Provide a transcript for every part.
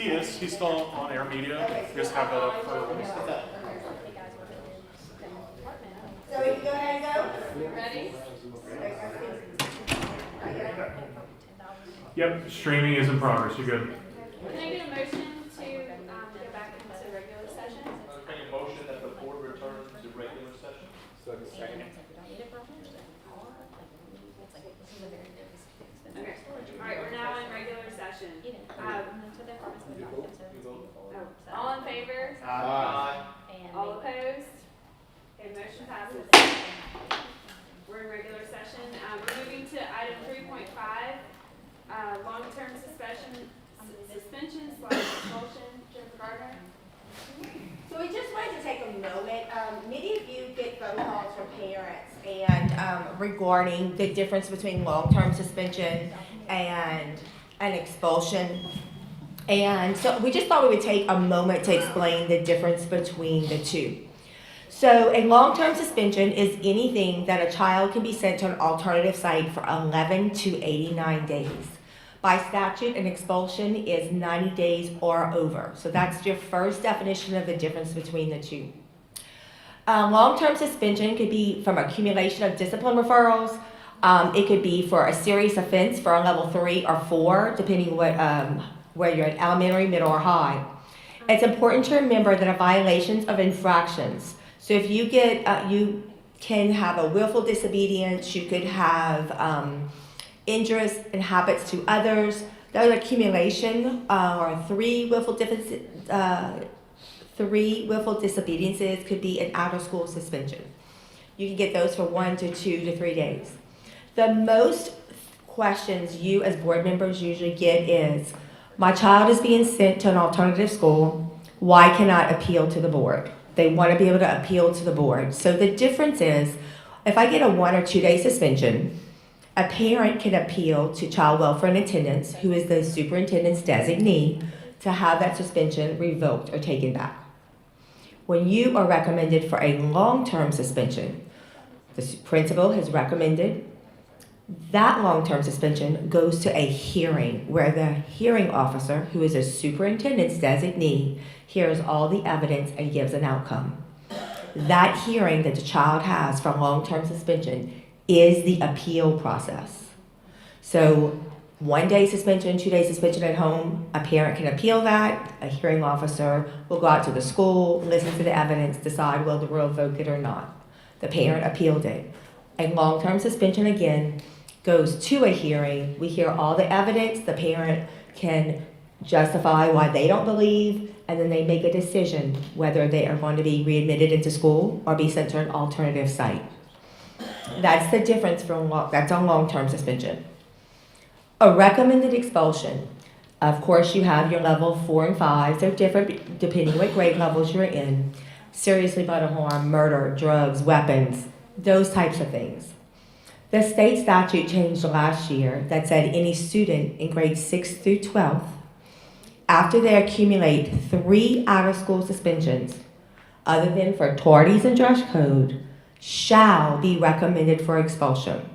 He is. He's still on air media. Just have that up for. So we can go ahead and go? Ready? Yep, streaming is in progress. You're good. Can I get a motion to go back into regular session? Make a motion that the board return to regular session. Okay. All right, we're now in regular session. All in favor? Aye. All opposed? Okay, motion passes. We're in regular session. We're moving to item 3.5, long-term suspension / expulsion. Jennifer Gardner? So we just wanted to take a moment. Many of you get phone calls from parents and regarding the difference between long-term suspension and an expulsion. And so we just thought we would take a moment to explain the difference between the two. So a long-term suspension is anything that a child can be sent to an alternative site for 11 to 89 days. By statute, an expulsion is 90 days or over. So that's your first definition of the difference between the two. Long-term suspension could be from accumulation of discipline referrals. It could be for a serious offense for a level 3 or 4, depending whether you're in elementary, middle, or high. It's important to remember that a violations of infractions. So if you get, you can have a willful disobedience, you could have injurious in habits to others. The accumulation or three willful disobediences could be an out of school suspension. You can get those for 1 to 2 to 3 days. The most questions you as board members usually get is, my child is being sent to an alternative school, why cannot appeal to the board? They want to be able to appeal to the board. So the difference is, if I get a 1 or 2 day suspension, a parent can appeal to child welfare and attendance, who is the superintendent's designee, to have that suspension revoked or taken back. When you are recommended for a long-term suspension, the principal has recommended that long-term suspension goes to a hearing where the hearing officer, who is a superintendent's designee, hears all the evidence and gives an outcome. That hearing that the child has for long-term suspension is the appeal process. So 1 day suspension, 2 day suspension at home, a parent can appeal that. A hearing officer will go out to the school, listen to the evidence, decide whether to revoke it or not. The parent appealed it. A long-term suspension, again, goes to a hearing. We hear all the evidence. The parent can justify why they don't believe, and then they make a decision whether they are going to be readmitted into school or be sent to an alternative site. That's the difference from that's on long-term suspension. A recommended expulsion. Of course, you have your level 4 and 5s. They're different depending what grade levels you're in. Seriously bodily harm, murder, drugs, weapons, those types of things. The state statute changed last year that said any student in grades 6 through 12, after they accumulate 3 out-of-school suspensions, other than for tardies and dress code, shall be recommended for expulsion.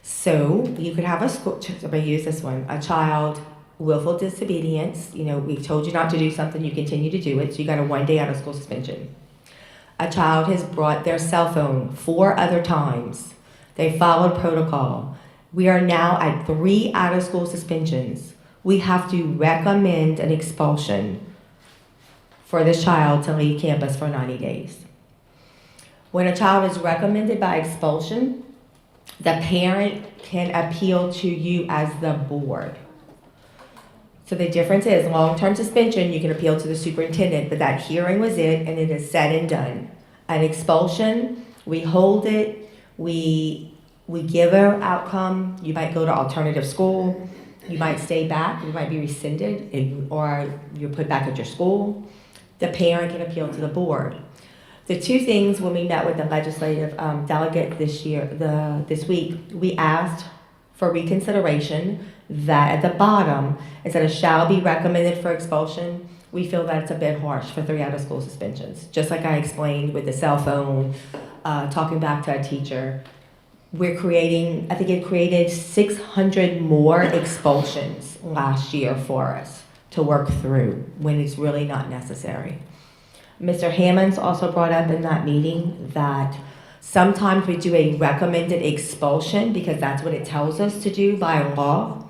So you could have a school, somebody use this one, a child, willful disobedience, we've told you not to do something, you continue to do it, so you got a 1 day out-of-school suspension. A child has brought their cell phone 4 other times. They followed protocol. We are now at 3 out-of-school suspensions. We have to recommend an expulsion for this child to leave campus for 90 days. When a child is recommended by expulsion, the parent can appeal to you as the board. So the difference is long-term suspension, you can appeal to the superintendent, but that hearing was it and it is said and done. An expulsion, we hold it, we give an outcome. You might go to alternative school, you might stay back, you might be rescinded, or you're put back at your school. The parent can appeal to the board. The two things when we met with the legislative delegate this week, we asked for reconsideration that at the bottom, instead of shall be recommended for expulsion, we feel that it's a bit harsh for 3 out-of-school suspensions. Just like I explained with the cell phone, talking back to a teacher, we're creating, I think it created 600 more expulsions last year for us to work through when it's really not necessary. Mr. Hammonds also brought up in that meeting that sometimes we do a recommended expulsion because that's what it tells us to do by law,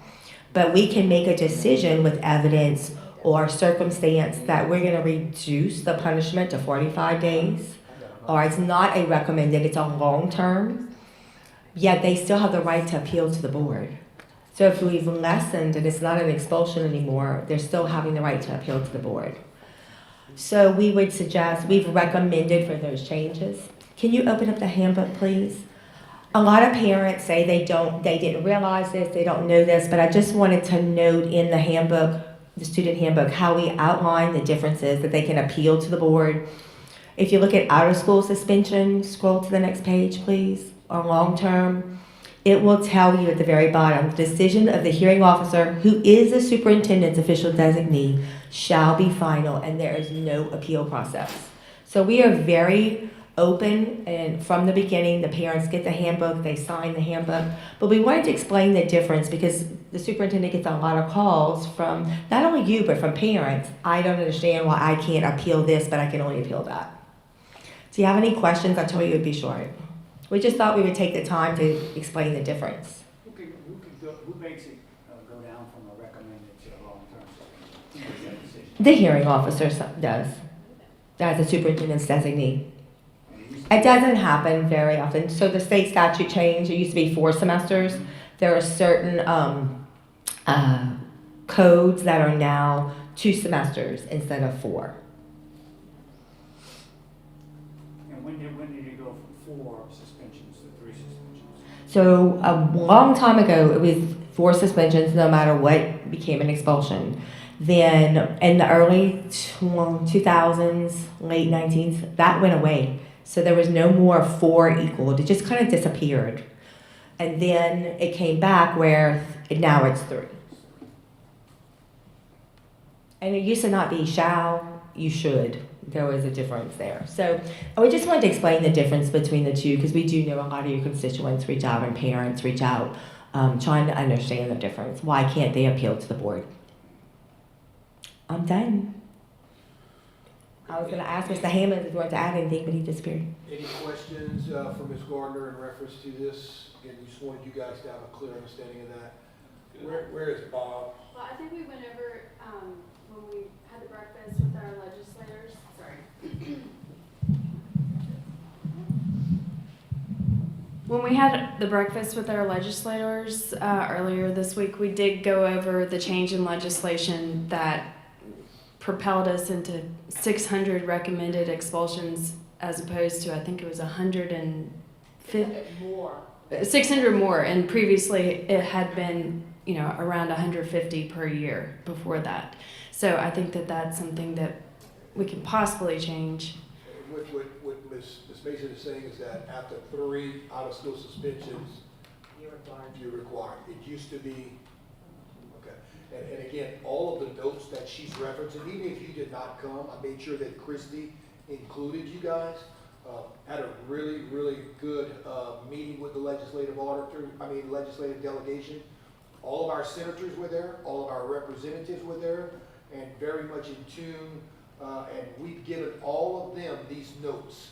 but we can make a decision with evidence or circumstance that we're going to reduce the punishment to 45 days, or it's not a recommended, it's a long term, yet they still have the right to appeal to the board. So if we've lessened and it's not an expulsion anymore, they're still having the right to appeal to the board. So we would suggest, we've recommended for those changes. Can you open up the handbook, please? A lot of parents say they didn't realize this, they don't know this, but I just wanted to note in the handbook, the student handbook, how we outline the differences that they can appeal to the board. If you look at out of school suspension, scroll to the next page, please, or long term, it will tell you at the very bottom, the decision of the hearing officer, who is the superintendent's official designee, shall be final, and there is no appeal process. So we are very open, and from the beginning, the parents get the handbook, they sign the handbook, but we wanted to explain the difference because the superintendent gets a lot of calls from not only you, but from parents. I don't understand why I can't appeal this, but I can only appeal that. Do you have any questions? I told you it would be short. We just thought we would take the time to explain the difference. Who makes it go down from a recommended to a long-term suspension? Who makes that decision? The hearing officer does, as the superintendent's designee. It doesn't happen very often. So the state statute changed. It used to be 4 semesters. There are certain codes that are now 2 semesters instead of 4. And when did it go from 4 suspensions to 3 suspensions? So a long time ago, it was 4 suspensions no matter what became an expulsion. Then in the early 2000s, late 19s, that went away. So there was no more 4 equaled. It just kind of disappeared. And then it came back where now it's 3. And it used to not be shall, you should. There was a difference there. So we just wanted to explain the difference between the two because we do know a lot of your constituents reach out and parents reach out trying to understand the difference. Why can't they appeal to the board? I'm done. I was going to ask Mr. Hammond if he wanted to add anything, but he disappeared. Any questions for Ms. Gardner in reference to this? Again, we just wanted you guys to have a clear understanding of that. Where is Bob? Well, I think we went over, when we had the breakfast with our legislators, When we had the breakfast with our legislators earlier this week, we did go over the change in legislation that propelled us into 600 recommended expulsions as opposed to, I think it was 600 more, and previously it had been, around 150 per year before that. So I think that that's something that we can possibly change. What Ms. Mason is saying is that after 3 out-of-school suspensions, you're required. It used to be, okay. And again, all of the notes that she's referencing, even if you did not come, I made sure that Christy included you guys. Had a really, really good meeting with the legislative delegation. All of our senators were there, all of our representatives were there, and very much in tune. And we've given all of them these notes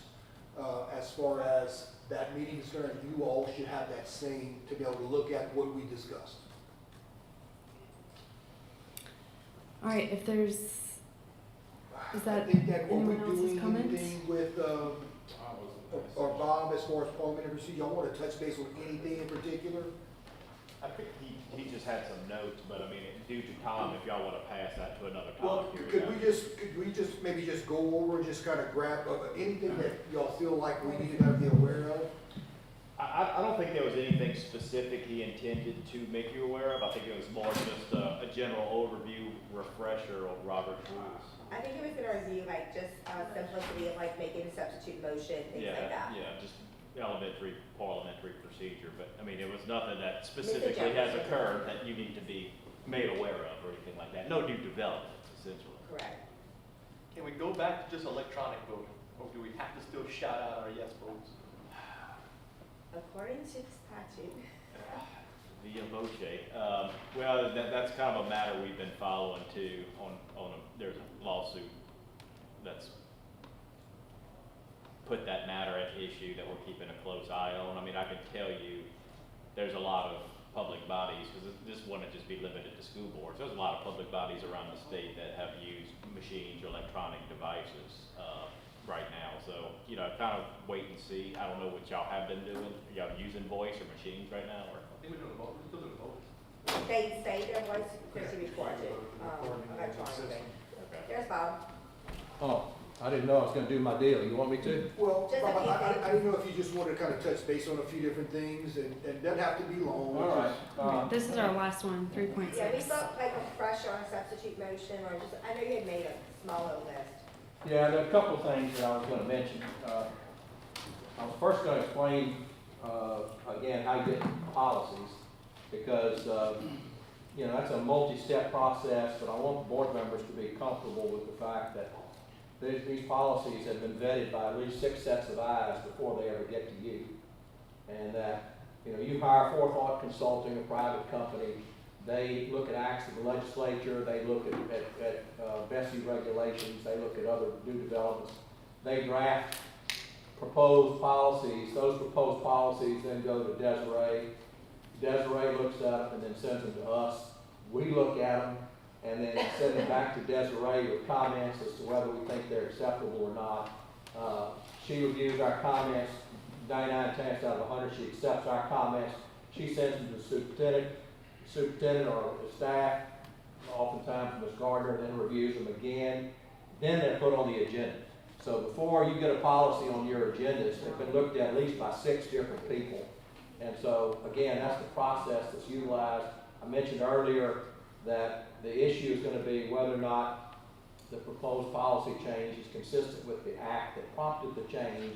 as far as that meeting is concerned. You all should have that same to be able to look at what we discussed. All right, if there's, is that I think that what anyone we're else's doing, comments? anything with or Bob as far as parliamentary procedure, y'all want to touch base on anything in particular? I think he just had some notes, but I mean, due to time, if y'all want to pass that to another Well, topic. could we just maybe just go over and just kind of grab anything that y'all feel like we need to kind of be aware of? I don't think there was anything specific he intended to make you aware of. I think it was more just a general overview refresher of Robert's rules. I think it was going to review just simplicity of making a substitute motion, things like that. Yeah, just elementary parliamentary procedure. But I mean, it was nothing that specifically has occurred that you need to be made aware of or anything like that. No new developments, essentially. Correct. Can we go back to just electronic voting, or do we have to still shout out our yes votes? According to the statute. Via voce. Well, that's kind of a matter we've been following too there's a lawsuit that's put that matter at issue that we're keeping a close eye on. I mean, I can tell you, there's a lot of public bodies, because this wouldn't just be limited to school boards. There's a lot of public bodies around the state that have used machines or electronic devices right now. So, kind of wait and see. I don't know what y'all have been doing. Y'all using voice or machines right now, or? I think we're doing both, we're still doing both. They say there was, Chrissy reported, electronically. Okay. There's Bob. Oh, I didn't know I was gonna do my deal. You want me to? Well, Just a Bob, few I didn't know if you just wanted to kind of touch base on a few different things, and it doesn't have to be long. All right. This is our last one, 3.6. Yeah, we spoke like a fresh on a substitute motion, or just, I know you had made a smaller list. Yeah, there are a couple of things that I was gonna mention. I was first gonna explain, again, how you get policies, because, that's a multi-step process, but I want the board members to be comfortable with the fact that these policies have been vetted by at least 6 sets of eyes before they ever get to you. And that, you hire Forethought Consulting, a private company, they look at acts of the legislature, they look at BESI regulations, they look at other new developments. They draft proposed policies. Those proposed policies then go to Desiree. Desiree looks up and then sends them to us. We look at them and then send them back to Desiree with comments as to whether we think they're acceptable or not. She reviews our comments 99 times out of 100. She accepts our comments. She sends them to the superintendent or the staff, oftentimes Ms. Gardner, then reviews them again. Then they're put on the agenda. So before you get a policy on your agendas, they've been looked at least by 6 different people. And so, again, that's the process that's utilized. I mentioned earlier that the issue is going to be whether or not the proposed policy change is consistent with the act that prompted the change,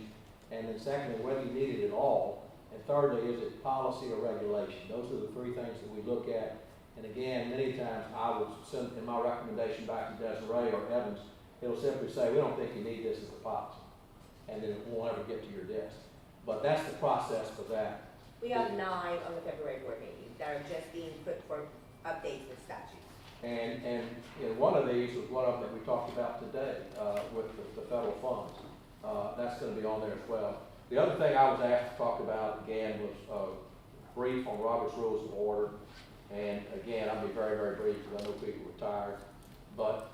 and then secondly, whether you need it at all. And thirdly, is it policy or regulation? Those are the 3 things that we look at. And again, many times I will send in my recommendation back to Desiree or Evans, it'll simply say, we don't think you need this as a policy. And then it won't ever get to your desk. But that's the process for that. We have 9 on the February board meeting that are just being put for updates with statutes. And one of these was one of them that we talked about today with the federal funds. That's going to be on there as well. The other thing I was asked to talk about again was a brief on Robert's Rules of Order. And again, I'll be very, very brief because I know people are tired. But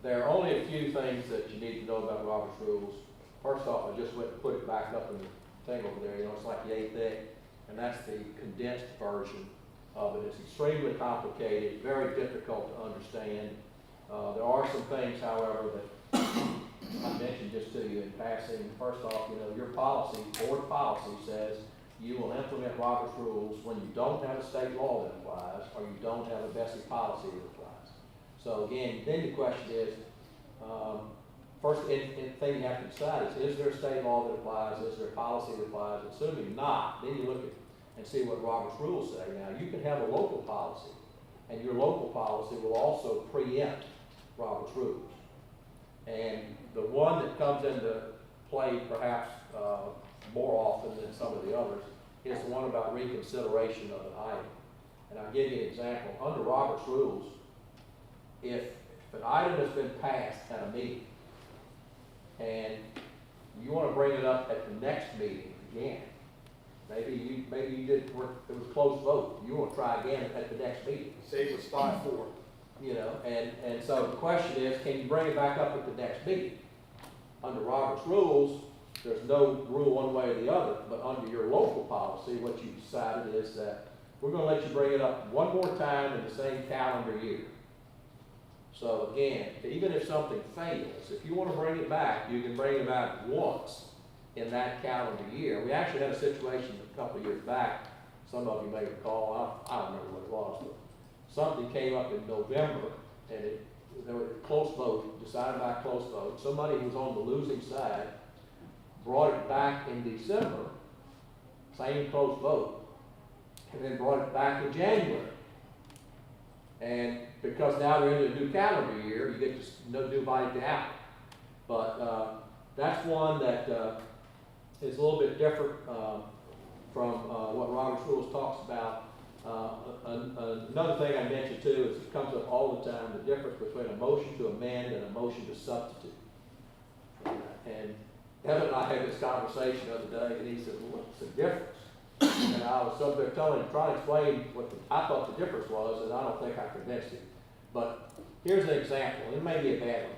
there are only a few things that you need to know about Robert's Rules. First off, I just went and put it back up in the thing over there. It's like yay thick. And that's the condensed version of it. It's extremely complicated, very difficult to understand. There are some things, however, that I mentioned just to you in passing. First off, your policy, board policy says you will implement Robert's Rules when you don't have a state law that applies or you don't have a BESI policy that applies. So again, then the question is, first thing you have to decide is there a state law that applies? Is there a policy that applies? Assuming not, then you look at and see what Robert's Rules say. Now, you can have a local policy, and your local policy will also preempt Robert's Rules. And the one that comes into play perhaps more often than some of the others is the one about reconsideration of an item. And I'll give you an example. Under Robert's Rules, if an item has been passed at a meeting, and you want to bring it up at the next meeting again, maybe you didn't work, it was a close vote, you want to try again at the next meeting. Say it was 5-4. And so the question is, can you bring it back up at the next meeting? Under Robert's Rules, there's no rule one way or the other, but under your local policy, what you decided is that we're going to let you bring it up one more time in the same calendar year. So again, even if something fails, if you want to bring it back, you can bring it back once in that calendar year. We actually had a situation a couple of years back, some of you may recall, I don't remember what it was, but something came up in November, and there was a close vote, decided by a close vote. Somebody who was on the losing side brought it back in December, same close vote, and then brought it back in January. And because now they're in the new calendar year, you get to divide it out. But that's one that is a little bit different from what Robert's Rules talks about Another thing I mentioned too is it comes up all the time, the difference between a motion to amend and a motion to substitute. And Evan and I had this conversation the other day, and he said, well, what's the difference? And I was up there trying to explain what I thought the difference was, and I don't think I convinced him. But here's an example, it may be a bad one.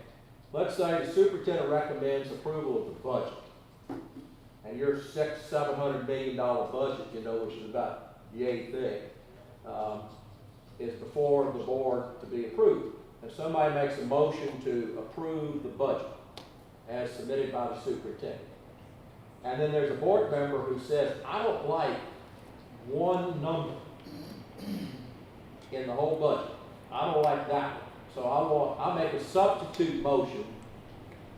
Let's say the superintendent recommends approval of the budget. And your $700 million budget, you know, which is about the eighth thing, is before the board to be approved. And somebody makes a motion to approve the budget as submitted by the superintendent. And then there's a board member who says, I don't like one number in the whole budget. I don't like that one. So I'll make a substitute motion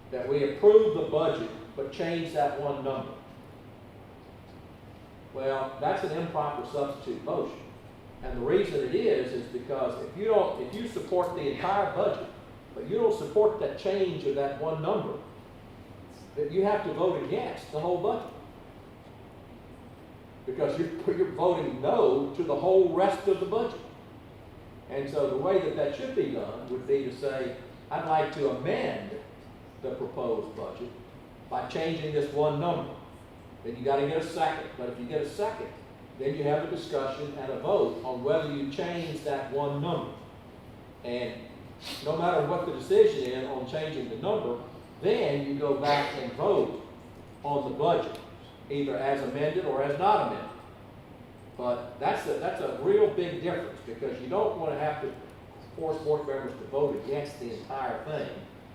that we approve the budget but change that one number. Well, that's an improper substitute motion. And the reason it is because if you support the entire budget, but you don't support that change of that one number, then you have to vote against the whole budget. Because you're voting no to the whole rest of the budget. And so the way that should be done would be to say, I'd like to amend the proposed budget by changing this one number. Then you gotta get a second. But if you get a second, then you have a discussion and a vote on whether you change that one number. And no matter what the decision is on changing the number, then you go back and vote on the budget, either as amended or as not amended. But that's a real big difference, because you don't want to have to force board members to vote against the entire thing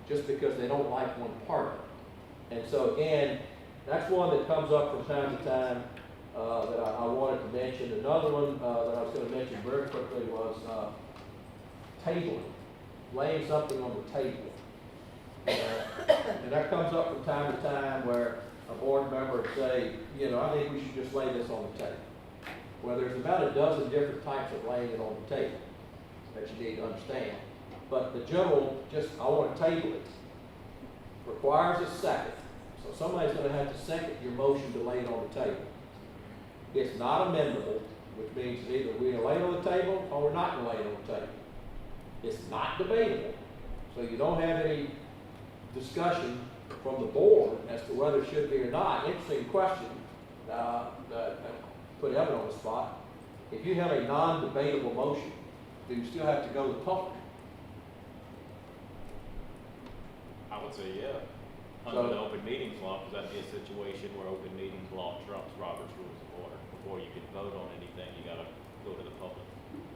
just because they don't like one part of it. And so again, that's one that comes up from time to time that I wanted to mention. Another one that I was going to mention very quickly was tabling, laying something on the table. And that comes up from time to time where a board member would say, you know, I think we should just lay this on the table. Well, there's about a dozen different types of laying it on the table that you need to understand. But the general, I want to table it, requires a second. So somebody's going to have to second your motion to lay it on the table. It's not amendable, which means either we're going to lay it on the table or we're not going to lay it on the table. It's not debatable, so you don't have any discussion from the board as to whether it should be or not. Interesting question. Put Evan on the spot. If you have a non-debatable motion, do you still have to go to the public? I would say, yeah. Under the open meetings law, because that'd be a situation where open meetings law trumps Robert's Rules of Order. Before you can vote on anything, you gotta go to the public.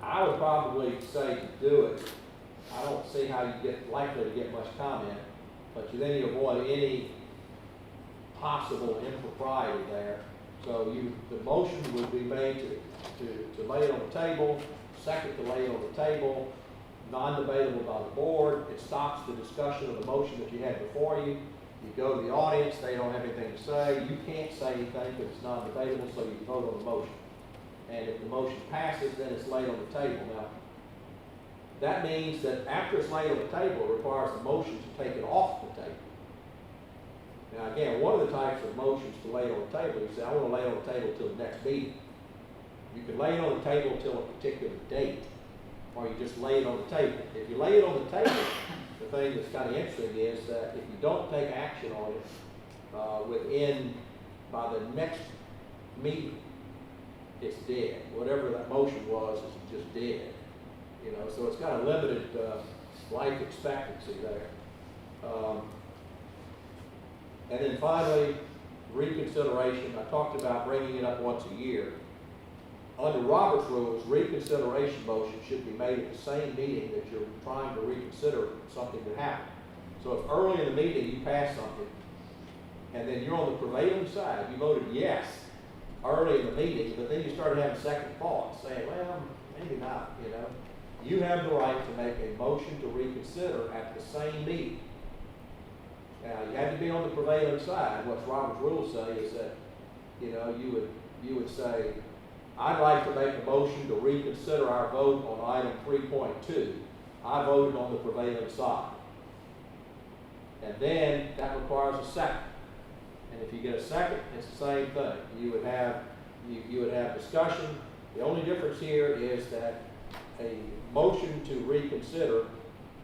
I would probably say to do it. I don't see how you get likely to get much comment, but then you avoid any possible impropriety there. So the motion would be made to lay it on the table, second to lay it on the table, non-debatable by the board. It stops the discussion of the motion that you had before you. You go to the audience, they don't have anything to say. You can't say anything because it's non-debatable, so you vote on the motion. And if the motion passes, then it's laid on the table. Now, that means that after it's laid on the table, it requires the motion to take it off the table. Now, again, one of the types of motions to lay it on the table, you say, I want to lay it on the table till the next meeting. You can lay it on the table till a particular date, or you just lay it on the table. If you lay it on the table, the thing that's kind of interesting is that if you don't take action on it by the next meeting, it's dead. Whatever that motion was, is just dead. You know, so it's got a limited life expectancy there. And then finally, reconsideration. I talked about bringing it up once a year. Under Robert's rules, reconsideration motion should be made at the same meeting that you're trying to reconsider something that happened. So if early in the meeting you pass something, and then you're on the prevailing side, you voted yes early in the meeting, but then you started having second thoughts, saying, well, maybe not, you know. You have the right to make a motion to reconsider at the same meeting. Now, you have to be on the prevailing side. What Robert's rules say is that, you know, you would say, I'd like to make a motion to reconsider our vote on item 3.2. I voted on the prevailing side. And then that requires a second. And if you get a second, it's the same thing. You would have discussion, The only difference here is that a motion to reconsider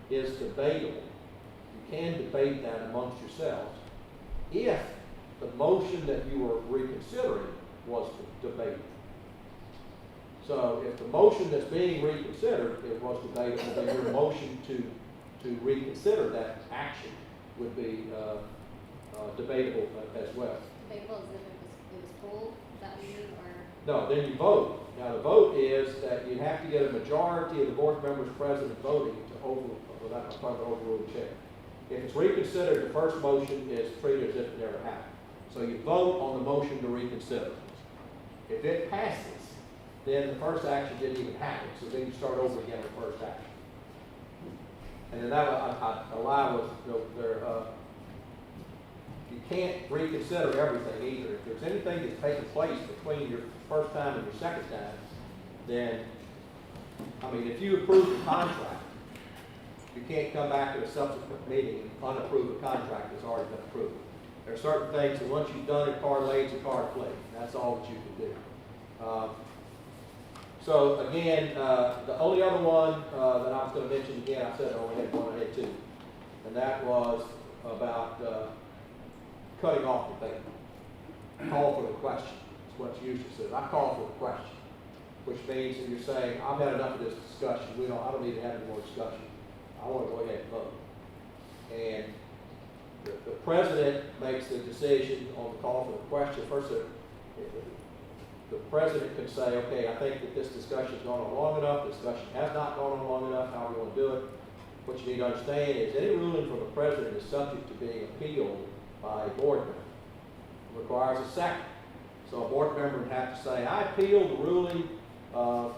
is debatable. You can debate that amongst yourselves if the motion that you were reconsidering was debatable. So if the motion that's being reconsidered, it was debatable, then your motion to reconsider that action would be debatable as well. Debatable as if it was pulled, is that what you mean, or? No, then you vote. Now, the vote is that you have to get a majority of the board members present voting to overrule the chair. If it's reconsidered, the first motion is treated as if it never happened. So you vote on the motion to reconsider. If it passes, then the first action didn't even happen, so then you start over again with the first action. And then that, I lie with you can't reconsider everything either. If there's anything that's taken place between your first time and your second time, then, I mean, if you approve the contract, you can't come back to a subsequent meeting and unapprove a contract that's already been approved. There are certain things that once you've done it, card laid's a card played. That's all that you can do. So again, the only other one that I was going to mention again, I said I only had one, I had two, and that was about cutting off the debate. Call for the question. That's what you usually says. I call for the question, which means that you're saying, I've had enough of this discussion. I don't need to have any more discussion. I want to go ahead and vote. And the president makes the decision on the call for the question. First, the president can say, okay, I think that this discussion's gone on long enough. The discussion has not gone on long enough. How are we going to do it? What you need to understand is any ruling from the president is subject to being appealed by a board member. It requires a second. So a board member would have to say, I appeal the ruling of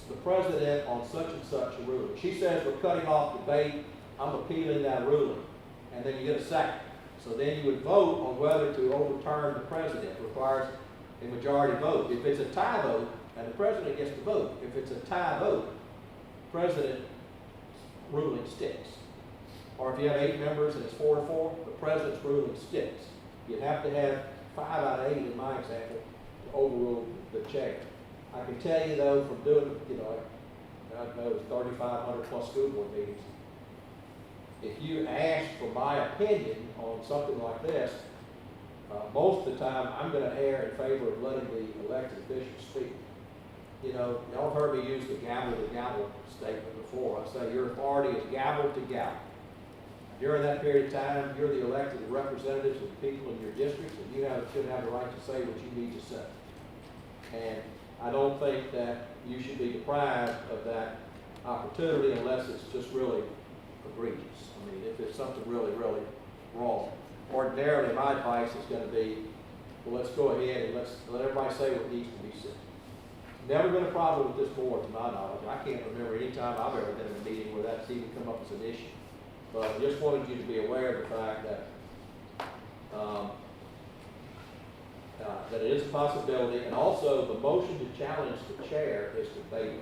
the president on such and such a ruling. She says we're cutting off debate. I'm appealing that ruling. And then you get a second. So then you would vote on whether to overturn the president. It requires a majority vote. If it's a tie vote, and the president gets to vote, if it's a tie vote, president's ruling sticks. Or if you have 8 members and it's 4-4, the president's ruling sticks. You'd have to have 5 out of 8 in my example to overrule the chair. I can tell you though, from doing, I know it's 3,500 plus school board meetings. If you ask for my opinion on something like this, most of the time I'm going to err in favor of letting the elected officials speak. Y'all have heard me use the gavel to gavel statement before. I say your authority is gavel to gavel. During that period of time, you're the elected representatives of the people in your districts, and you should have the right to say what you need to say. And I don't think that you should be deprived of that opportunity unless it's just really egregious. I mean, if it's something really, really wrong. Ordinarily, my advice is going to be, well, let's go ahead and let everybody say what needs to be said. Never been a problem with this board, to my knowledge. I can't remember any time I've ever been in a meeting where that's even come up as an issue. But I just wanted you to be aware of the fact that that it is a possibility, and also the motion to challenge the chair is debatable.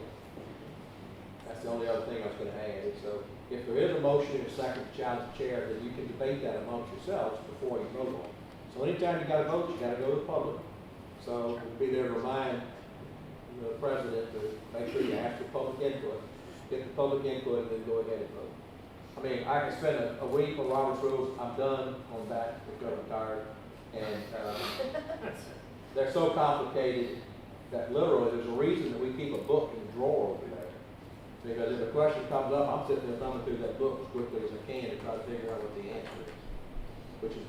That's the only other thing I was going to add. So if there is a motion and a second to challenge the chair, then you can debate that amongst yourselves before you vote on it. So anytime you got to vote, you got to go to the public. So we'll be there to remind the president to make sure you ask for public input, get the public input, and then go ahead and vote. I mean, I can spend a week on Robert's rules. I'm done on that because I'm tired. And they're so complicated that literally there's a reason that we keep a book in the drawer over there. Because if a question comes up, I'm sitting there thumbing through that book as quickly as I can to try to figure out what the answer is. Which is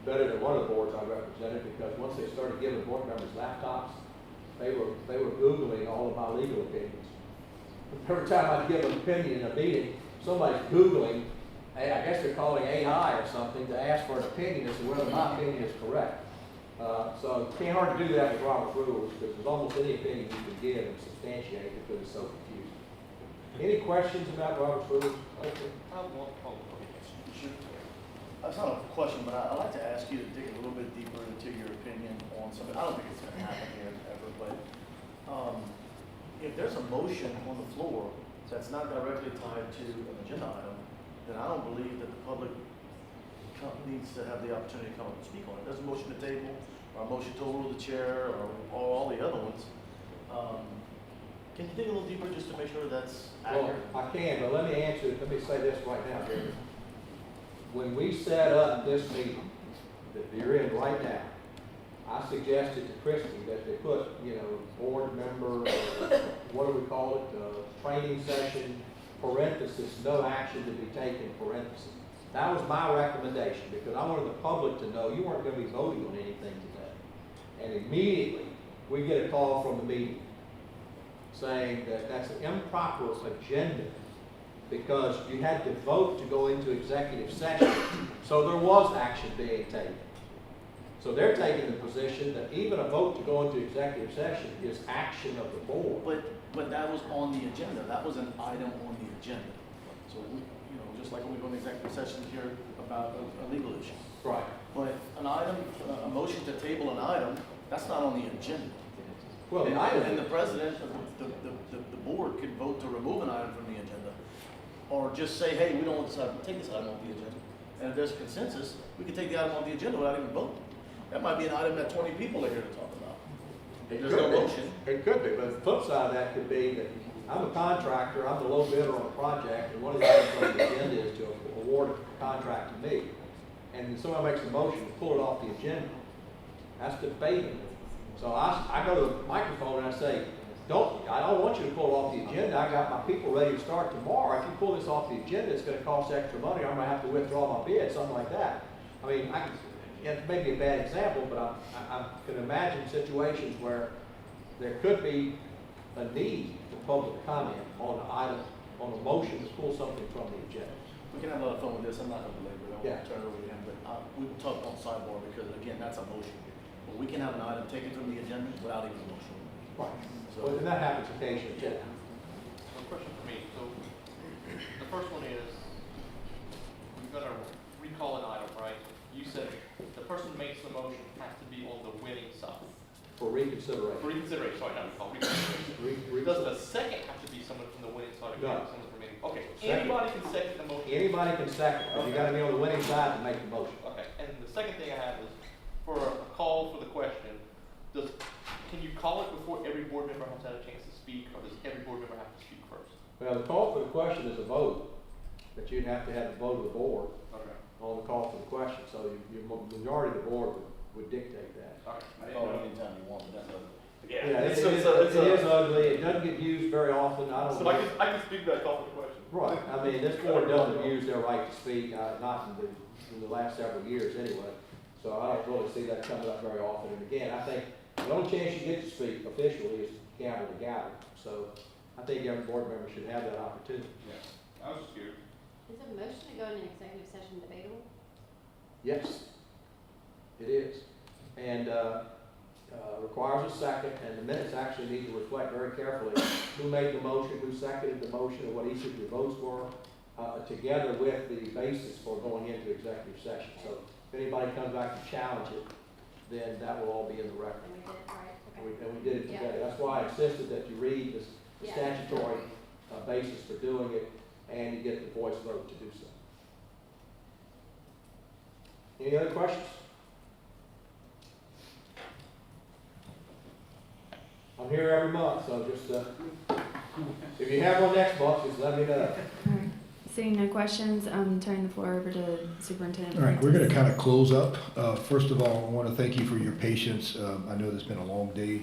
better than one of the boards I represented, because once they started giving board members laptops, they were Googling all of my legal opinions. Every time I'd give an opinion in a meeting, somebody's Googling, I guess they're calling AI or something, to ask for an opinion as to whether my opinion is correct. So it's hard to do that with Robert's rules, because there's almost any opinion you can give and substantiate it, because it's so confusing. Any questions about Robert's rules? Okay. That's not a question, but I'd like to ask you to dig a little bit deeper into your opinion on something. I don't think it's going to happen here ever, but if there's a motion on the floor that's not directly tied to an agenda item, then I don't believe that the public needs to have the opportunity to come up and speak on it. There's a motion to table, or a motion to overrule the chair, or all the other ones. Can you dig a little deeper just to make sure that's Well, accurate? I can, but let me say this right now, Jerry. When we set up this meeting that you're in right now, I suggested to Christie that they put, board member, what do we call it, training session, parenthesis, no action to be taken, parenthesis. That was my recommendation, because I wanted the public to know you weren't gonna be voting on anything today. And immediately, we get a call from the meeting saying that that's an improper agenda because you had to vote to go into executive session. So there was action being taken. So they're taking the position that even a vote to go into executive session is action of the board. But that was on the agenda, that was an item on the agenda. So, just like when we go into executive session here about a legal issue. Right. But an item, a motion to table an item, that's not on the agenda. Well, And the item, and the president of the board could vote to remove an item from the agenda, or just say, hey, we don't want this item, take this item off the agenda. And if there's a consensus, we can take the item off the agenda without even voting. That might be an item that 20 people are here to talk about. If there's no motion. It could be, but the flip side of that could be that I'm a contractor, I'm the low bidder on a project, and one of the items on the agenda is to award a contract to me. And then somebody makes a motion to pull it off the agenda. That's debatable. So I go to the microphone and I say, I don't want you to pull it off the agenda. I got my people ready to start tomorrow. If you pull this off the agenda, it's gonna cost extra money. I'm gonna have to withdraw my bid, something like that. I mean, it may be a bad example, but I can imagine situations where there could be a need for public comment on an item, on a motion to pull something from the agenda. We can have a lot of fun with this, I'm not gonna belabor it, Yeah. I'll turn it over to him, but we will talk on sidebar, because again, that's a motion. But we can have an item taken from the agenda without even a motion. Right. So- Well, and that happens occasionally too. One question for me, so the first one is, you're gonna recall an item, right? You said the person who makes the motion has to be on the winning side. For reconsideration. For reconsideration, sorry, not recall, reconsideration. Does the second have to be someone from the winning side or No. someone from any? Okay, Second. anybody can second the motion. Anybody can second, but you gotta be on the winning side to make the motion. Okay, and the second thing I have is, for a call for the question, can you call it before every board member has had a chance to speak, or does every board member have to speak first? Well, the call for the question is a vote, but you'd have to have the vote of the board Okay. on the call for the question, so your majority of the board would dictate that. All right. I call it anytime you want, but that's other. Yeah, it is ugly, it doesn't get used very often, I don't. So I can speak to that call for the question. Right, I mean, this board doesn't use their right to speak, not in the last several years anyway, so I don't really see that coming up very often, and again, I think the only chance you get to speak officially is gavel to gavel, so I think every board member should have that opportunity. Yeah, I was just curious. Is a motion to go into executive session debatable? Yes, it is, and, requires a second, and the minutes actually need to reflect very carefully who made the motion, who seconded the motion, and what each of your votes were, together with the basis for going into executive session. So if anybody comes back to challenge it, then that will all be in the record. And we did it right? And Okay. we did it Yeah. today. That's why I insisted that you read the Yeah. statutory basis for doing it, and you get the voice vote to do so. Any other questions? I'm here every month, so just, if you have one next month, just let me know. All right. Seeing no questions, turning the floor over to Superintendent. All right, we're going to kind of close up. First of all, I want to thank you for your patience. I know this has been a long day.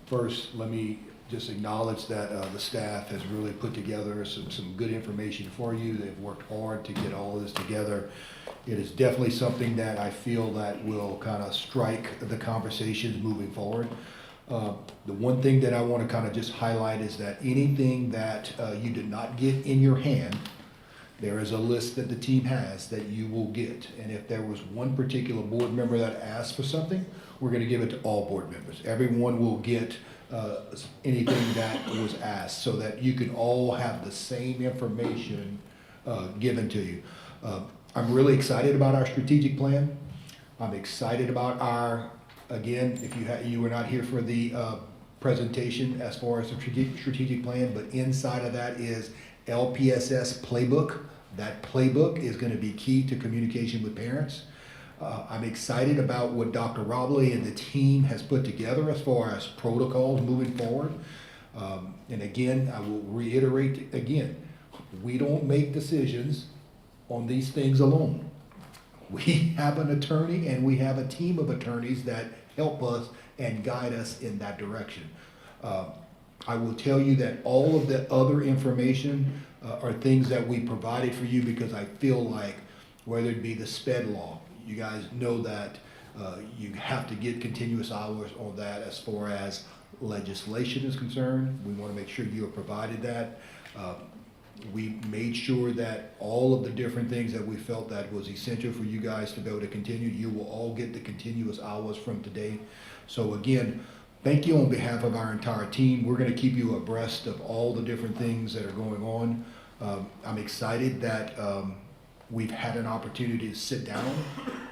First, let me just acknowledge that the staff has really put together some good information for you. They've worked hard to get all of this together. It is definitely something that I feel that will kind of strike the conversations moving forward. The one thing that I want to kind of just highlight is that anything that you did not get in your hand, there is a list that the team has that you will get. And if there was one particular board member that asked for something, we're going to give it to all board members. Everyone will get anything that was asked so that you can all have the same information given to you. I'm really excited about our strategic plan. I'm excited about our, again, if you were not here for the presentation as far as the strategic plan, but inside of that is LPSS playbook. That playbook is going to be key to communication with parents. I'm excited about what Dr. Robley and the team has put together as far as protocols moving forward. And again, I will reiterate again, we don't make decisions on these things alone. We have an attorney and we have a team of attorneys that help us and guide us in that direction. I will tell you that all of the other information are things that we provided for you because I feel like whether it be the SPED law, you guys know that you have to get continuous hours on that as far as legislation is concerned. We want to make sure you are provided that. We made sure that all of the different things that we felt that was essential for you guys to be able to continue, you will all get the continuous hours from today. So again, thank you on behalf of our entire team. We're going to keep you abreast of all the different things that are going on. I'm excited that we've had an opportunity to sit down.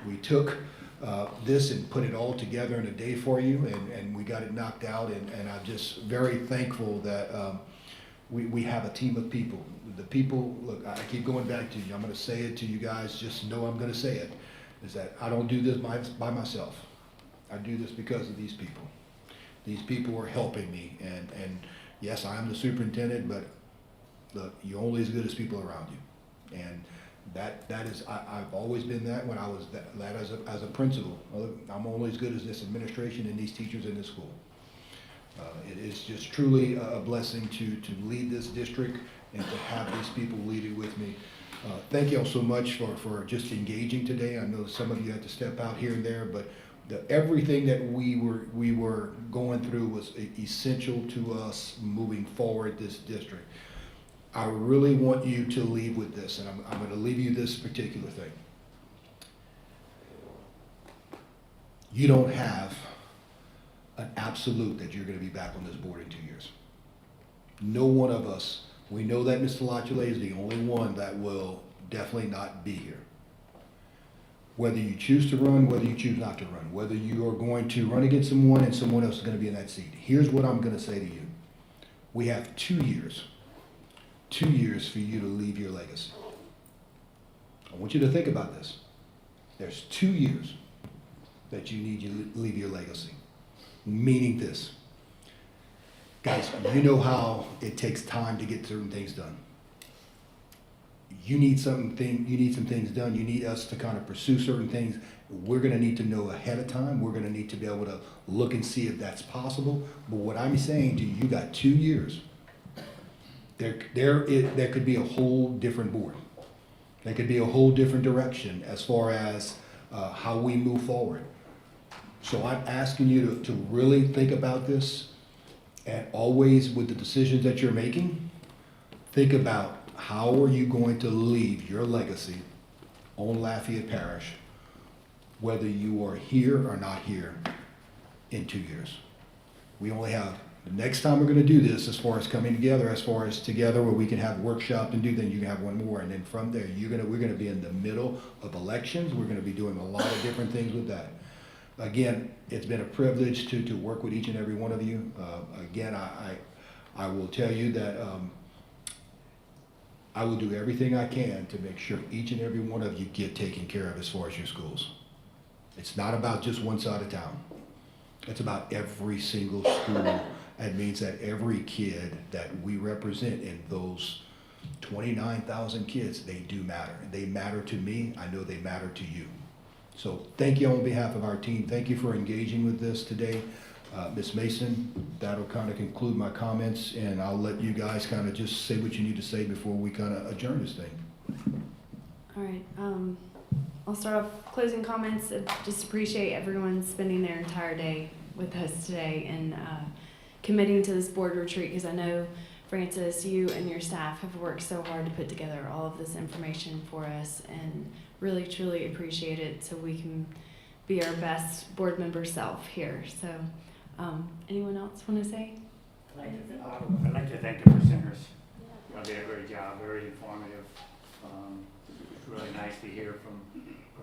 We took this and put it all together in a day for you, and we got it knocked out, and I'm just very thankful that we have a team of people. The people, look, I keep going back to you, I'm going to say it to you guys, just know I'm going to say it, is that I don't do this by myself. I do this because of these people. These people are helping me, and yes, I am the superintendent, but look, you're only as good as people around you. And that is, I've always been that when I was that as a principal. I'm only as good as this administration and these teachers in this school. It is just truly a blessing to lead this district and to have these people lead it with me. Thank you all so much for just engaging today. I know some of you had to step out here and there, but everything that we were going through was essential to us moving forward this district. I really want you to leave with this, and I'm going to leave you this particular thing. You don't have an absolute that you're going to be back on this board in 2 years. No one of us, we know that Mr. Lachule is the only one that will definitely not be here. Whether you choose to run, whether you choose not to run, whether you are going to run against someone and someone else is going to be in that seat. Here's what I'm going to say to you. We have 2 years. 2 years for you to leave your legacy. I want you to think about this. There's 2 years that you need to leave your legacy. Meaning this. Guys, you know how it takes time to get certain things done. You need some things done. You need us to kind of pursue certain things. We're going to need to know ahead of time. We're going to need to be able to look and see if that's possible. But what I'm saying to you, you got 2 years. There could be a whole different board. There could be a whole different direction as far as how we move forward. So I'm asking you to really think about this, and always with the decisions that you're making, think about how are you going to leave your legacy on Lafayette Parish, whether you are here or not here in 2 years. We only have the next time we're going to do this, as far as coming together, as far as together where we can have workshop and do things, you can have one more, and then from there we're going to be in the middle of elections. We're going to be doing a lot of different things with that. Again, it's been a privilege to work with each and every one of you. Again, I will tell you that I will do everything I can to make sure each and every one of you get taken care of as far as your schools. It's not about just one side of town. It's about every single school. It means that every kid that we represent in those 29,000 kids, they do matter. They matter to me. I know they matter to you. So thank you on behalf of our team. Thank you for engaging with this today. Ms. Mason, that'll kind of conclude my comments, and I'll let you guys kind of just say what you need to say before we kind of adjourn this thing. All right. I'll start off closing comments. Just appreciate everyone spending their entire day with us today and committing to this board retreat, because I know, Francis, you and your staff have worked so hard to put together all of this information for us, and really, truly appreciate it so we can be our best board member self here. So, anyone else want to say? I'd like to thank the presenters. Y'all did a great job, very informative. It's really nice to hear from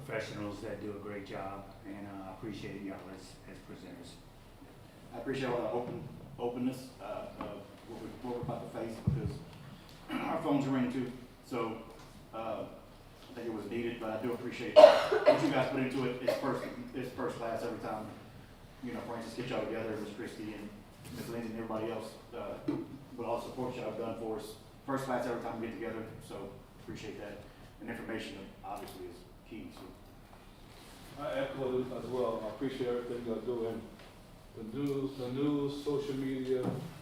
professionals that do a great job, and I appreciate y'all as presenters. I appreciate all the openness of what we're about to face, because our phones ring too. So I think it was needed, but I do appreciate what you guys put into it. It's first class every time. You know, Francis, get y'all together, Ms. Christie and Ms. Lindsay and everybody else, with all the support y'all have done for us. First class every time we get together, so appreciate that. And information obviously is key, so. I echo it as well. I appreciate everything you're doing. The news, social media,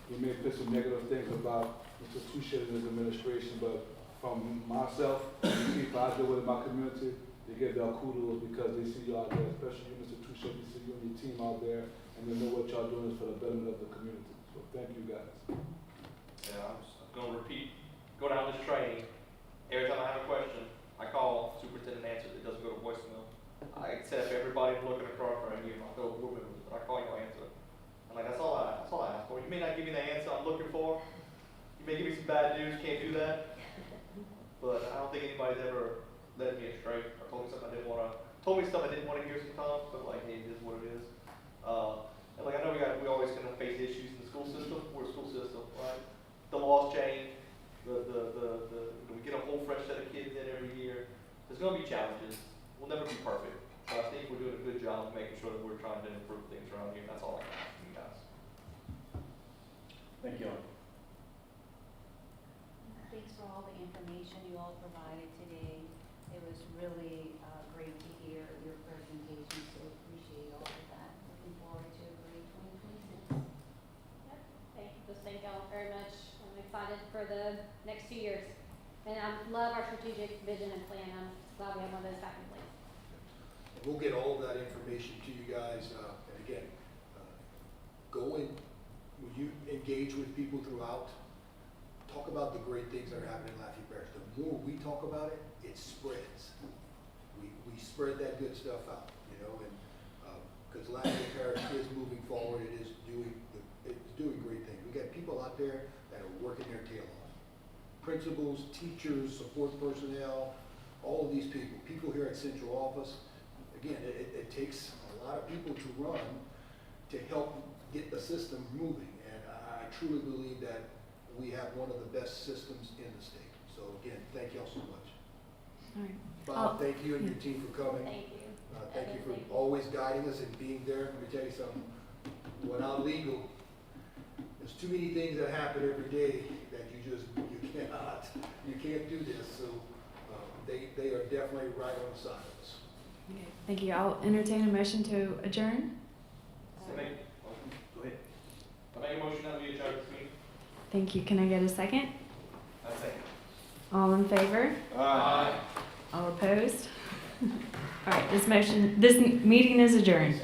we may put some negative things about Mr. Touche and his administration, but from myself, and the people I deal with in my community, they give y'all kudos because they see you out there, especially you, Mr. Touche, they see you and your team out there, and they know what y'all doing is for the betterment of the community. So thank you guys. Yeah, I'm gonna repeat, go down this training. Every time I have a question, I call, superintendent answers, it doesn't go to voicemail. I accept everybody looking across right here, my fellow board members, but I call you, I answer. I'm like, that's all I ask for. You may not give me the answer I'm looking for. You may give me some bad news, can't do that. But I don't think anybody's ever led me astray or told me stuff I didn't want to hear sometimes, but like, hey, it is what it is. And like, I know we always gonna face issues in the school system. We're a school system, right? The laws change, we get a whole fresh set of kids in every year. There's gonna be challenges. We'll never be perfect. But I think we're doing a good job of making sure that we're trying to improve things around here. That's all I can ask from you guys. Thank you. Thanks for all the information you all provided today. It was really great to hear your presentation, so appreciate all of that. Looking forward to a great 2026. Yep. Thank y'all very much. I'm excited for the next 2 years. And I love our strategic vision and plan. I'm glad we have one of those back in place. We'll get all of that information to you guys, and again, go and, when you engage with people throughout, talk about the great things that are happening in Lafayette Parish. The more we talk about it, it spreads. We spread that good stuff out, you know, and, because Lafayette Parish is moving forward, it's doing great things. We got people out there that are working their tail off. Principals, teachers, support personnel, all of these people here at central office. Again, it takes a lot of people to run to help get the system moving, and I truly believe that we have one of the best systems in the state. So again, thank y'all so much. All right. Bob, thank you and your team for coming. Thank you. Thank you Thank you. for always guiding us and being there. Let me tell you something, without legal, there's too many things that happen every day that you can't do this. So they are definitely right on the side of us. Okay. Thank you. I'll entertain a motion to adjourn. Go ahead. I make a motion that we adjourn this meeting. Thank you. Can I get a second? I second. All in favor? Aye. All opposed? All right, this meeting is adjourned.